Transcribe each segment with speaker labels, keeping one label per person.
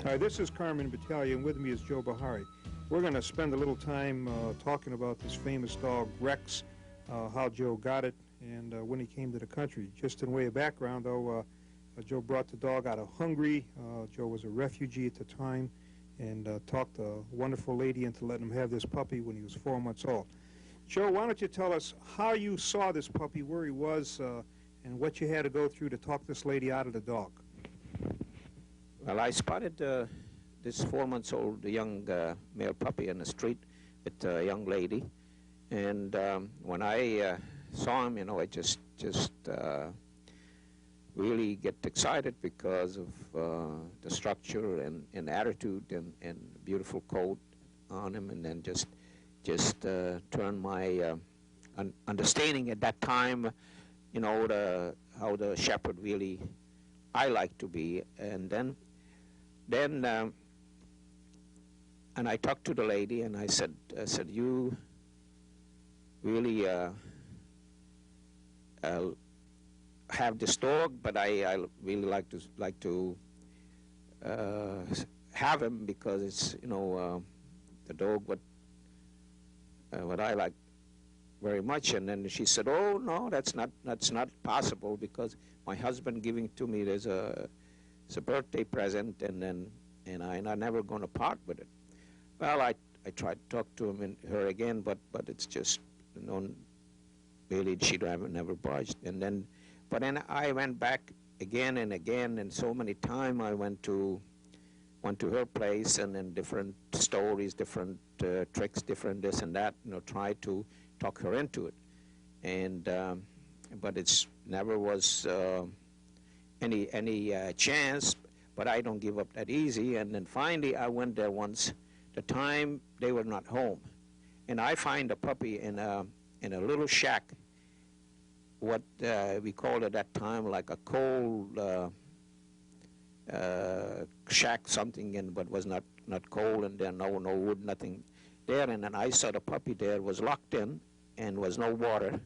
Speaker 1: Hi, this is Carmen Battaglia, and with me is Joe Bihari. We're going to spend a little time talking about this famous dog, Rex, how Joe got it, and when he came to the country. Just in way of background, though, Joe brought the dog out of Hungary. Joe was a refugee at the time, and talked a wonderful lady into letting him have this puppy when he was 4 months old. Joe, why don't you tell us how you saw this puppy, where he was, and what you had to go through to talk this lady out of the dog?
Speaker 2: Well, I spotted this 4 months old young male puppy in the street with a young lady, and when I saw him, you know, I just really get excited because of the structure and attitude and beautiful coat on him, and then just turned my understanding at that time, you know, how the shepherd really I like to be. And then and I talked to the lady, and I said, you really have this dog, but I really like to have him because it's, you know, the dog what I like very much. And then she said, oh no, that's not possible, because my husband giving it to me, it's a birthday present, and I'm never going to part with it. Well, I tried to talk to him and her again, but it's just, you know, really she never budged. But then I went back again and again, and so many times I went to her place, and then different stories, different tricks, different this and that, you know, try to talk her into it. And but it's never was any chance. But I don't give up that easy. And then finally I went there once. The time they were not home, and I find a puppy in a little shack. What we called at that time like a cold shack, something, and but was not cold, and there no wood, nothing there. And then I saw the puppy there was locked in, and was no water.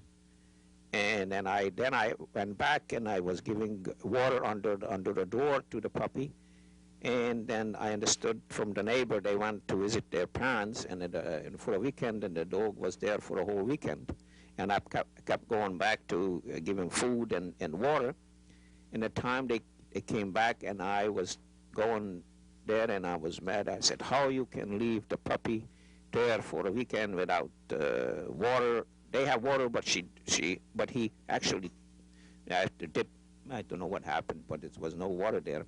Speaker 2: And then I went back, and I was giving water under the door to the puppy. And then I understood from the neighbor they went to visit their parents, and for a weekend, and the dog was there for a whole weekend. And I kept going back to give him food and water. And the time they came back, and I was going there, and I was mad. I said, how you can leave the puppy there for a weekend without water? They have water, but he actually did. I don't know what happened, but it was no water there.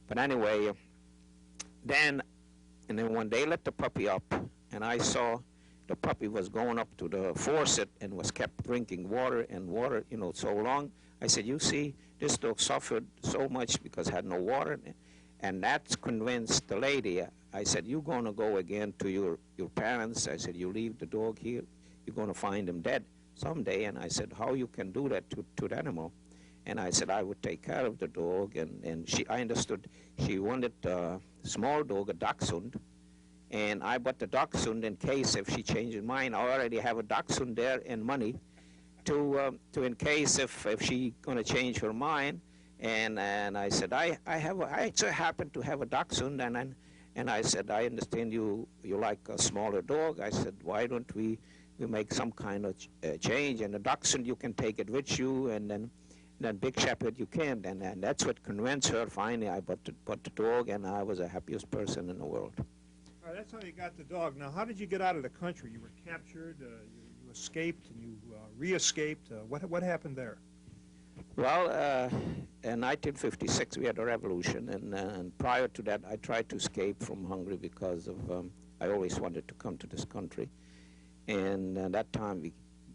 Speaker 2: But anyway, then when they let the puppy up, and I saw the puppy was going up to the faucet and was kept drinking water, you know, so long. I said, you see, this dog suffered so much because it had no water. And that's convinced the lady. I said, you're going to go again to your parents. I said, you leave the dog here, you're going to find him dead someday. And I said, how you can do that to the animal? And I said I would take care of the dog, and I understood she wanted a small dog, a dachshund, and I bought the dachshund in case if she changed her mind. I already have a dachshund there and money to in case if she gonna change her mind. And I said I so happen to have a dachshund, and I said I understand you like a smaller dog. I said why don't we make some kind of change, and the dachshund you can take it with you, and then big shepherd you can't, and that's what convinced her. Finally I bought the dog, and I was the happiest person in the world.
Speaker 1: All right, that's how you got the dog. Now, how did you get out of the country? You were captured, you escaped, and you re-escaped. What happened there?
Speaker 2: Well, in 1956 we had a revolution, and prior to that I tried to escape from Hungary because of I always wanted to come to this country, and at that time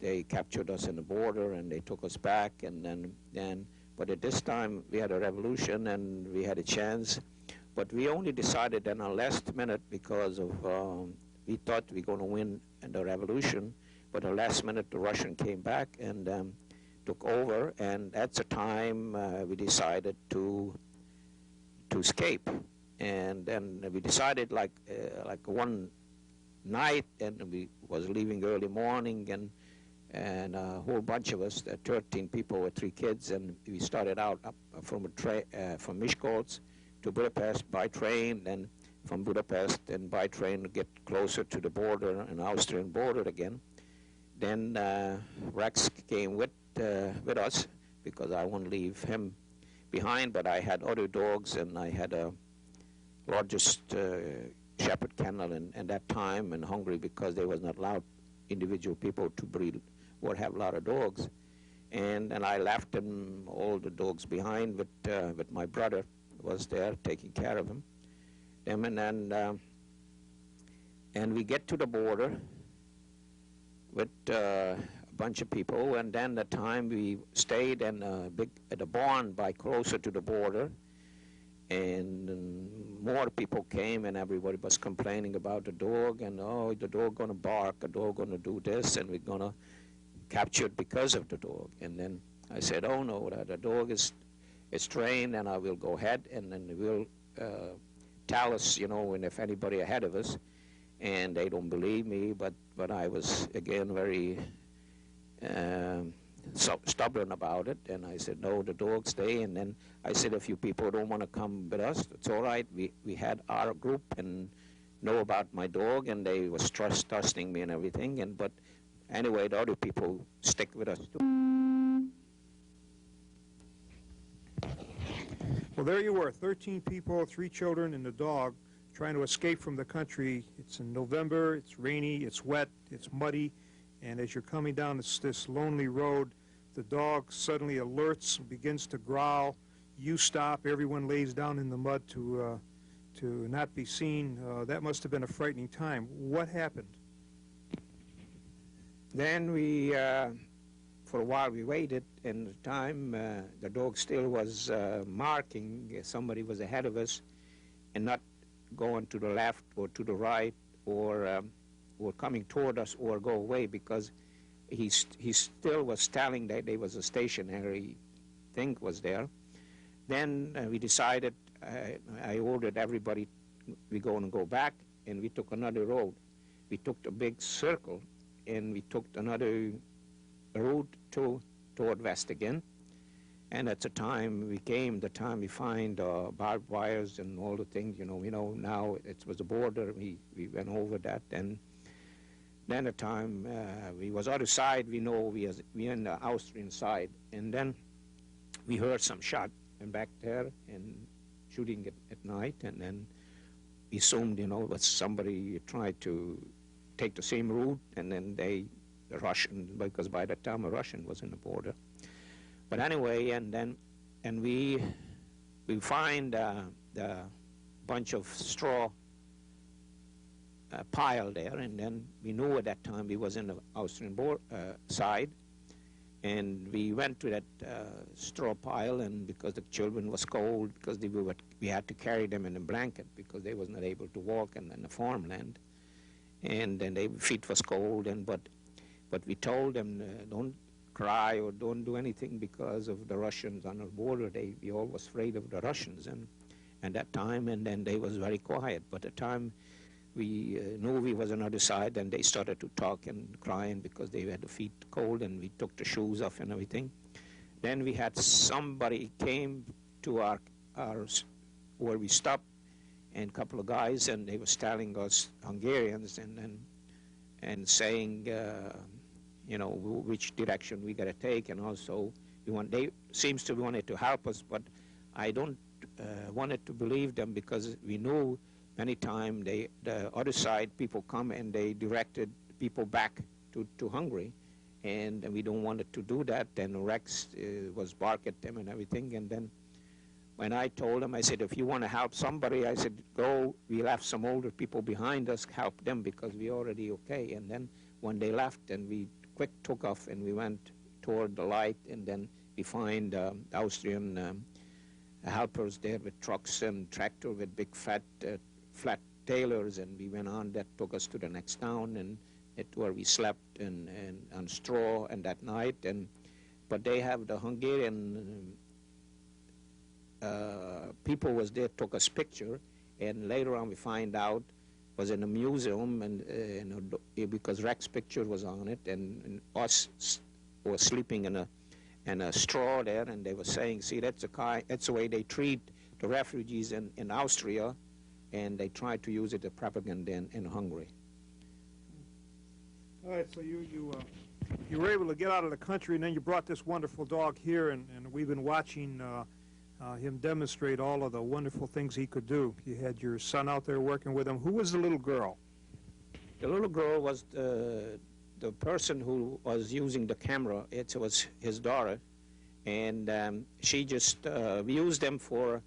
Speaker 2: they captured us in the border, and they took us back, and then but at this time we had a revolution, and we had a chance, but we only decided in our last minute because of we thought we were going to win in the revolution, but at the last minute the Russian came back and took over, and at the time we decided to escape. And then we decided like one night, and we was leaving early morning, and a whole bunch of us, 13 people with 3 kids, and we started out up from Miskolc to Budapest by train, then from Budapest, then by train to get closer to the border, an Austrian border again. Then Rex came with us because I wouldn't leave him behind, but I had other dogs, and I had a largest shepherd kennel in that time in Hungary because they was not allowed individual people to breed or have a lot of dogs. And I left them, all the dogs behind with my brother was there taking care of them. And we get to the border with a bunch of people, and then the time we stayed in at a barn by closer to the border, and more people came, and everybody was complaining about the dog, and oh, the dog gonna bark, the dog gonna do this, and we're gonna capture it because of the dog. And then I said, oh no, the dog is trained, and I will go ahead, and then we'll tell us, and if anybody ahead of us. And they don't believe me, but I was, again, very stubborn about it. And I said, no, the dog stay. And then I said, if you people don't want to come with us, it's all right. We had our group and know about my dog, and they was trusting me and everything. But anyway, the other people stick with us too.
Speaker 1: Well, there you were, 13 people, 3 children, and a dog, trying to escape from the country. It's in November, it's rainy, it's wet, it's muddy, and as you're coming down this lonely road, the dog suddenly alerts and begins to growl. You stop, everyone lays down in the mud to not be seen. That must have been a frightening time. What happened?
Speaker 2: Then we, for a while we waited, and the time the dog still was marking, somebody was ahead of us and not going to the left or to the right or coming toward us or go away, because he still was telling that there was a stationary thing was there. Then we decided, I ordered everybody, we're going to go back, and we took another road. We took a big circle, and we took another route toward west again. And at the time we find barbed wires and all the things, now it was a border, we went over that. And then the time we was other side, we in the Austrian side. And then we heard some shot and back there and shooting at night. And then we assumed, it was somebody tried to take the same route, and then the Russian, because by that time a Russian was in the border. But anyway, and we find the bunch of straw pile there, and then we knew at that time we was in the Austrian side, and we went to that straw pile, and because the children was cold, because we had to carry them in a blanket because they was not able to walk in the farmland, and then their feet was cold, but we told them don't cry or don't do anything because of the Russians on the border. We all was afraid of the Russians and that time, and then they was very quiet. But the time we knew we was on the other side, and they started to talk and crying because they had the feet cold, and we took the shoes off and everything. Then we had somebody came to our where we stopped, and a couple of guys, and they was telling us Hungarians and saying which direction we got to take, and also they seems to wanted to help us, but I don't wanted to believe them, because we knew many times the other side people come and they directed people back to Hungary, and we don't wanted to do that. And Rex was bark at them and everything, and then when I told him, I said, if you want to help somebody, I said, go. We left some older people behind us, help them because we already okay. And then when they left, and we quick took off, and we went toward the light, and then we find Austrian helpers there with trucks and tractor with big fat flat trailers, and we went on. That took us to the next town, and where we slept and on straw and that night. But they have the Hungarian people was there, took us picture, and later on we find out was in a museum, and because Rex's picture was on it, and us was sleeping in a straw there, and they were saying, see, that's the way they treat the refugees in Austria, and they tried to use it as propaganda in Hungary.
Speaker 1: All right, so you were able to get out of the country, and then you brought this wonderful dog here, and we've been watching him demonstrate all of the wonderful things he could do. You had your son out there working with him. Who was the little girl?
Speaker 2: The little girl was the person who was using the camera. It was his daughter, and she just used them for,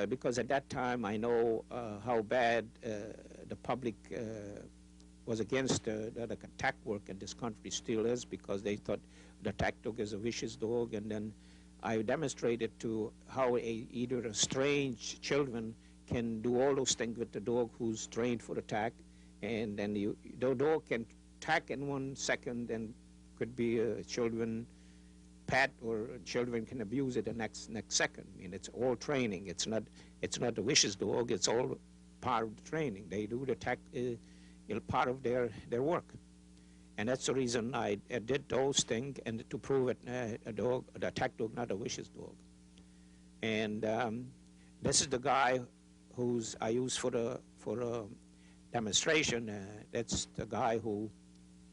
Speaker 2: because at that time I know how bad the public was against the attack work in this country, still is, because they thought the attack dog is a vicious dog. And then I demonstrated to how either a strange children can do all those things with the dog who's trained for attack, and then the dog can attack in 1 second and could be a children pet, or children can abuse it the next second. I mean, it's all training. It's not a vicious dog. It's all part of the training. They do the attack. Part of their work, and that's the reason I did those things, and to prove it, the attack dog, not a vicious dog. And this is the guy who's I used for the demonstration. That's the guy who,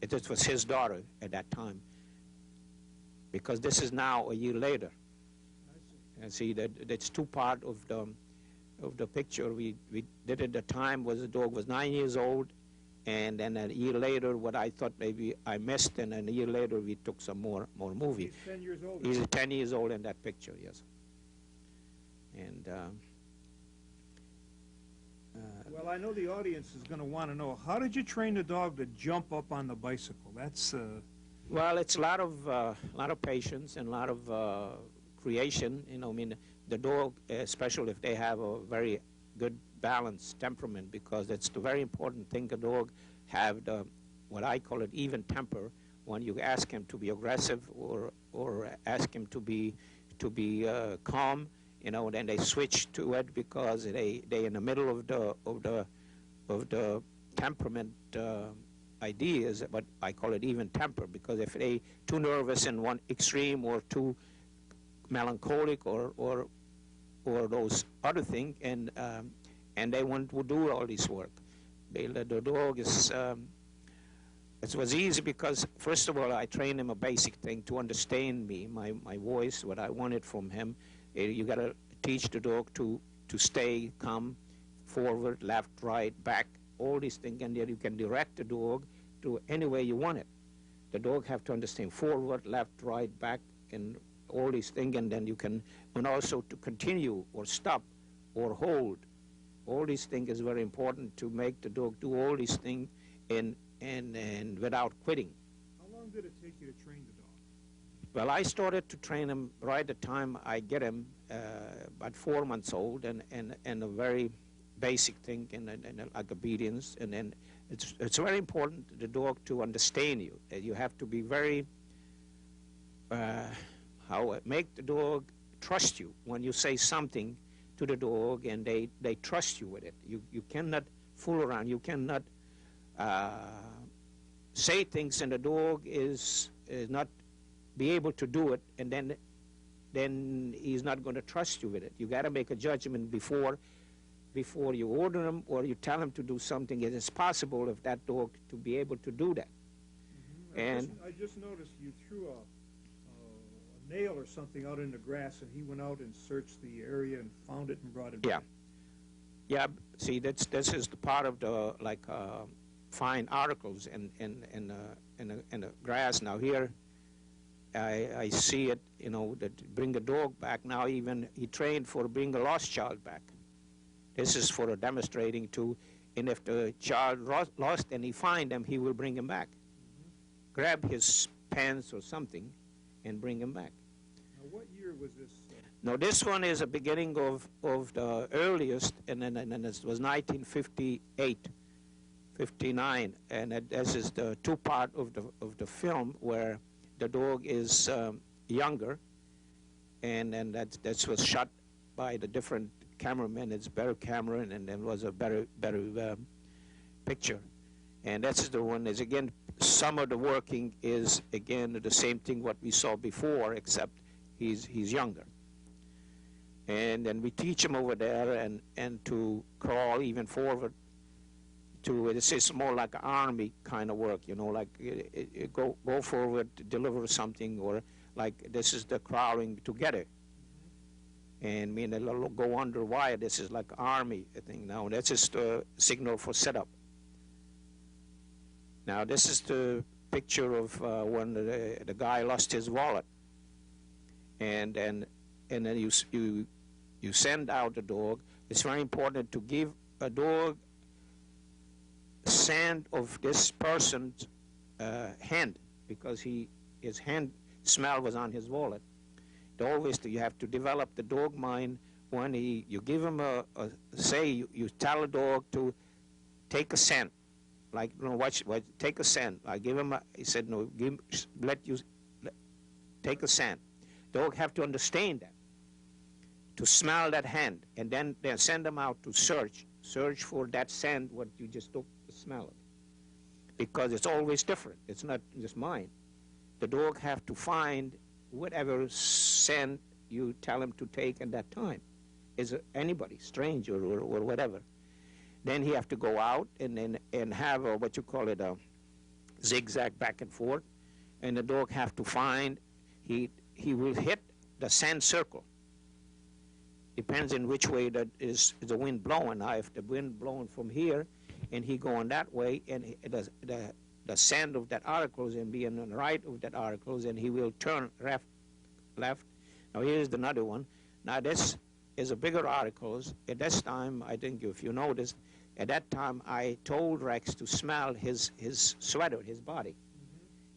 Speaker 2: it was his daughter at that time, because this is now a year later. And see that that's two part of the picture. We did at the time was the dog was 9 years old. And then a year later, what I thought maybe I missed, and then a year later we took some more movie.
Speaker 1: He's 10 years old.
Speaker 2: He's 10 years old in that picture, yes. And
Speaker 1: well, I know the audience is going to want to know, how did you train the dog to jump up on the bicycle? That's
Speaker 2: well, it's a lot of patience and a lot of creation. You know, I mean, the dog, especially if they have a very good balanced temperament, because it's the very important thing. A dog have the, what I call it, even temper. When you ask him to be aggressive or ask him to be calm, you know, then they switch to it, because they in the middle of the temperament ideas. But I call it even temper, because if they too nervous in one extreme, or too melancholic, or those other things, and they want to do all this work. The dog is, it was easy, because first of all I trained him a basic thing to understand me, my voice, what I wanted from him. You got to teach the dog to stay calm, forward, left, right, back, all these things, and then you can direct the dog to any way you want it. The dog have to understand forward, left, right, back, and all these things, and then you can, and also to continue or stop or hold. All these things is very important to make the dog do all these things and without quitting.
Speaker 1: How long did it take you to train the dog?
Speaker 2: Well, I started to train him right at the time I get him, about 4 months old, and a very basic thing, and like obedience. And then it's very important the dog to understand you. You have to be very make the dog trust you when you say something to the dog, and they trust you with it. You cannot fool around. You cannot say things, and the dog is not be able to do it, and then he's not going to trust you with it. You got to make a judgment before you order him or you tell him to do something. It is possible of that dog to be able to do that.
Speaker 1: Mm-hmm. I just noticed you threw a nail or something out in the grass, and he went out and searched the area and found it and brought it back.
Speaker 2: Yeah. See, this is the part of the fine articles in the grass. Now here, I see it. You know, that bring a dog back. Now even he trained for bring a lost child back. This is for demonstrating to, and if the child lost and he find him, he will bring him back. Mm-hmm. Grab his pants or something and bring him back.
Speaker 1: Now, what year was this?
Speaker 2: Now, this one is a beginning of the earliest, and then it was 1958, 59, and this is the two part of the film where the dog is younger, and that was shot by the different cameramen. It's better camera, and then was a better picture, and that's the one. Is again, some of the working is again the same thing what we saw before, except he's younger. And then we teach him over there and to crawl even forward. This is more like an army kind of work, you know, like go forward, deliver something, or like this is the crawling together. And mean they'll go under wire. This is like army thing. Now this is the signal for setup. Now this is the picture of when the guy lost his wallet, and then you send out the dog. It's very important to give a dog scent of this person's hand, because his hand smell was on his wallet. Always you have to develop the dog mind when you give him you tell a dog to take a scent, like, you know, watch take a scent. I give him he said no, take a scent. Dog have to understand that, to smell that hand, and then send them out to search for that scent what you just took the smell of, because it's always different. It's not just mine. The dog have to find whatever scent you tell him to take at that time. Is anybody, stranger or whatever. Then he have to go out and have what you call it, a zigzag back and forth, and the dog have to find, he will hit the scent circle. Depends on which way that is the wind blowing. Now if the wind blowing from here and he going that way, and the scent of that articles and being on the right of that articles, and he will turn left. Now here's another one. Now this is a bigger articles. At this time, I think if you noticed, at that time I told Rex to smell his sweater, his body,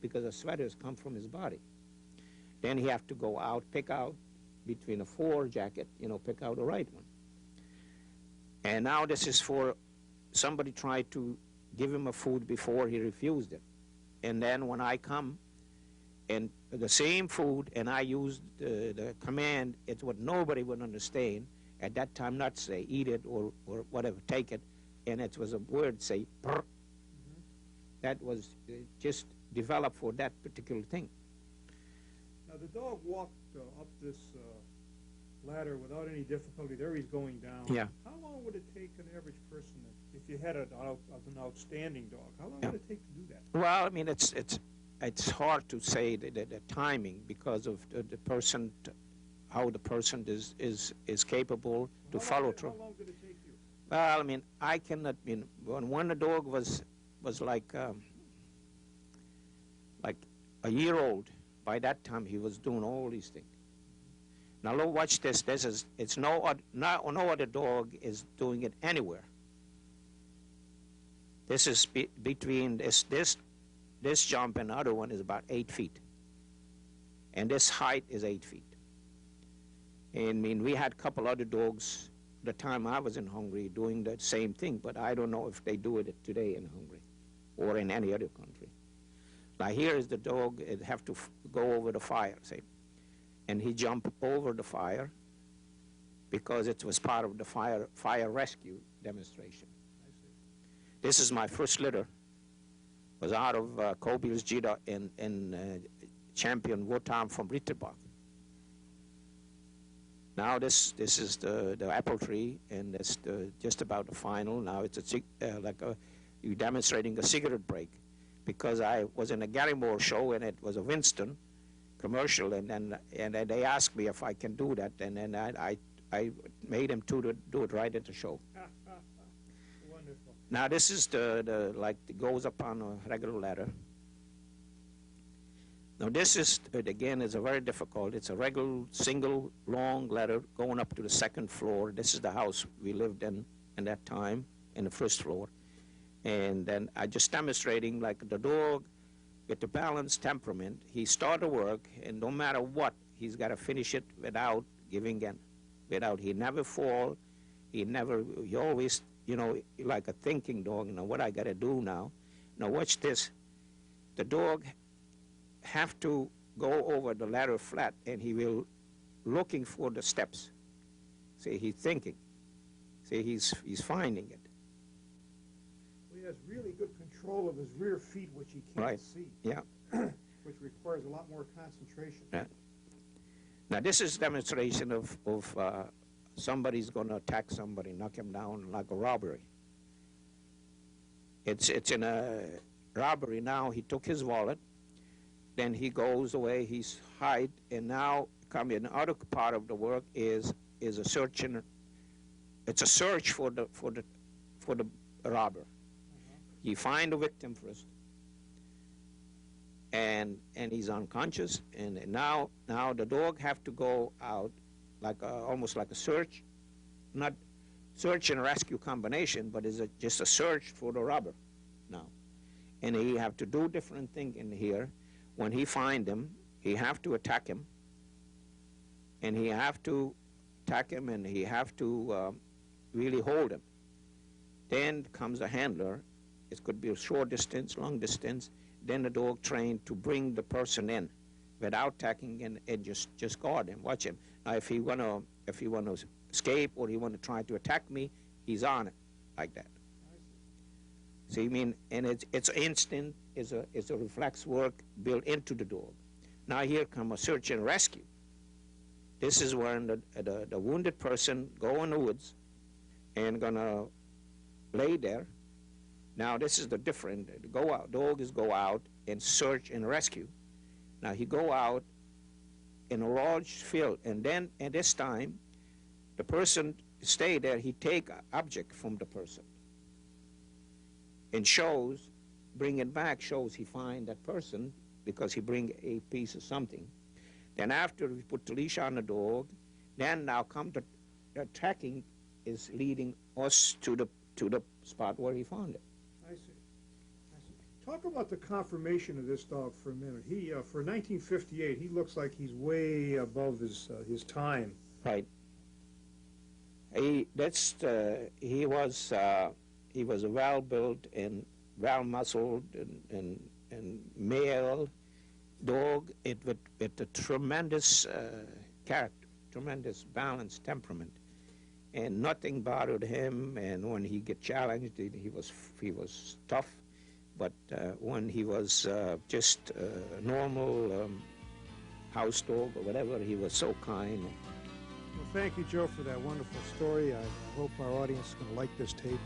Speaker 2: because the sweaters come from his body. Then he have to go out, pick out between a 4 jacket, you know, pick out the right one. And now this is for somebody tried to give him a food before, he refused it. And then when I come and the same food, and I used the command, it's what nobody would understand at that time, not say eat it or whatever, take it, and it was a word, say brr. That was just developed for that particular thing.
Speaker 1: Now the dog walked up this ladder without any difficulty. There he's going down.
Speaker 2: Yeah.
Speaker 1: How long would it take an average person, if you had an outstanding dog, how long would it take to do that?
Speaker 2: Well, I mean, it's hard to say the timing, because of the person, how the person is capable to follow through.
Speaker 1: How long did it take you?
Speaker 2: Well, I mean, I cannot. I mean, when the dog was like a year old, by that time he was doing all these things. Now look, watch this. It's no other dog is doing it anywhere. This is between this jump and the other one is about 8 feet, and this height is 8 feet. And I mean, we had a couple other dogs the time I was in Hungary doing the same thing, but I don't know if they do it today in Hungary or in any other country. Now here is the dog. It have to go over the fire, say. And he jumped over the fire because it was part of the fire rescue demonstration. This is my first litter. Was out of Kobil's Jida in champion Wotam from Ritterbach. Now this is the apple tree, and it's just about the final. Now it's you demonstrating a cigarette break, because I was in a Garrymore show and it was a Winston commercial, and then they asked me if I can do that, and then I made him do it right at the show.
Speaker 1: Wonderful.
Speaker 2: Now this is it goes up on a regular ladder. Now this is, again, is a very difficult. It's a regular single long ladder going up to the second floor. This is the house we lived in that time, in the first floor. And then I just demonstrating, like, the dog with the balanced temperament, he started work, and no matter what, he's got to finish it without giving in. He never fall. He always, you know, like a thinking dog, you know, what I got to do now. Now watch this. The dog have to go over the ladder flat, and he will looking for the steps. See, he's thinking. See, he's finding it.
Speaker 1: Well, he has really good control of his rear feet, which he can't see.
Speaker 2: Yeah.
Speaker 1: Which requires a lot more concentration.
Speaker 2: Yeah. Now this is demonstration of somebody's going to attack somebody, knock him down like a robbery. It's in a robbery now. He took his wallet, then he goes away, he's hide, and now come in. Other part of the work is a search and it's a search for the robber. You find the victim first, and he's unconscious, and now the dog have to go out like almost like a search, not search and rescue combination, but is just a search for the robber now. And he have to do different thing in here. When he find him, he have to attack him, and he have to attack him, and he have to really hold him. Then comes a handler. It could be a short distance, long distance. Then the dog trained to bring the person in without attacking and just guard him, watch him. Now, if he wanna escape or he wanna try to attack me, he's on it like that. See, I mean, and it's instant. It's a reflex work built into the dog. Now here come a search and rescue. This is when the wounded person go in the woods and gonna lay there. Now this is the different. Dog is go out and search and rescue. Now he go out in a large field, and then at this time, the person stay there. He take an object from the person and bring it back. Shows he find that person because he bring a piece of something. Then after we put the leash on the dog, then now come the tracking is leading us to the spot where he found it.
Speaker 1: I see. Talk about the conformation of this dog for a minute. He for 1958, he looks like he's way above his time.
Speaker 2: Right. He was a well built and well muscled and male dog with a tremendous character, tremendous balanced temperament, and nothing bothered him. And when he get challenged, he was tough. But when he was just a normal house dog or whatever, he was so kind.
Speaker 1: Well, thank you, Joe, for that wonderful story. I hope our audience is going to like this tape.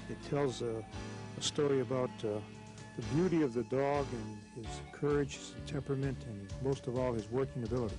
Speaker 1: It tells a story about the beauty of the dog and his courage, his temperament, and most of all, his working ability.